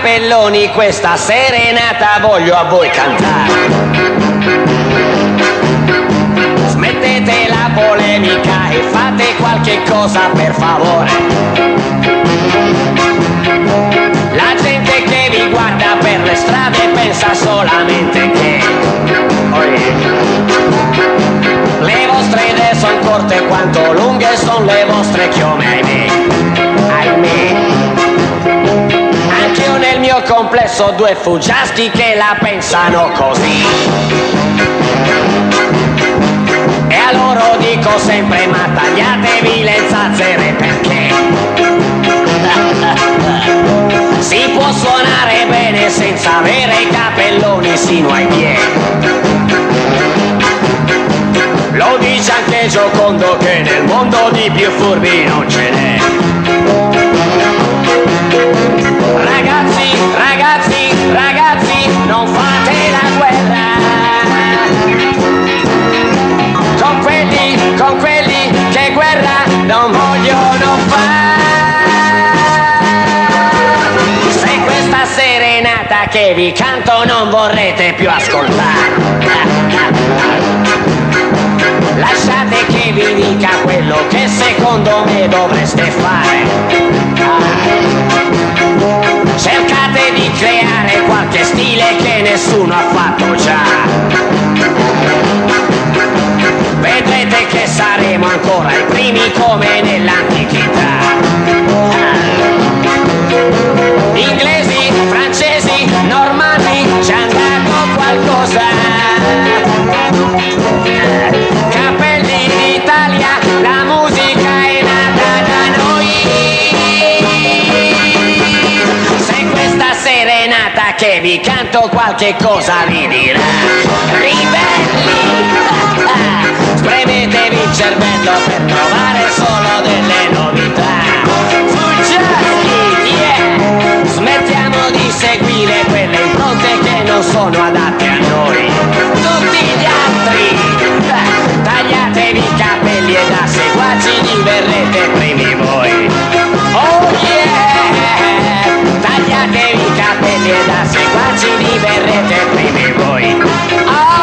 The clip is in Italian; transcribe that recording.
capelloni, questa serenata voglio a voi cantare. Smettete la polemica e fate qualche cosa per favore. La gente che vi guarda per le strade pensa solamente che le vostre idee sono corte quanto lunghe sono le vostre chiome, ahimè, ahimè. Anch'io nel mio complesso ho due fuggiaschi che la pensano così. E a loro dico sempre: ma tagliatevi le zazzere, perché si può suonare bene senza avere i capelloni sino ai piedi. Lo dice anche Giocondo che nel mondo di più furbi non ce n'è. Ragazzi, ragazzi, ragazzi, non fate la guerra con quelli che guerra non vogliono fare. Se questa serenata che vi canto non vorrete più ascoltare, lasciate che vi dica quello che secondo me dovreste fare. Cercate di creare qualche stile che nessuno ha fatto già. Vedrete che saremo ancora i primi come nell'antichità. Inglesi, francesi, normanni, ci hanno dato qualcosa. Capelli d'Italia, la musica è nata da noi. Se questa serenata che vi canto qualche cosa vi dirà: ribelli, spremetevi il cervello per trovare solo delle novità. Fuggiaschi, yeah, smettiamo di seguire quelle impronte che non sono adatte a noi. Tutti gli altri, tagliatevi i capelli e da seguaci diverrete primi voi. Oh yeah, tagliatevi i capelli e da seguaci diverrete primi voi. Oh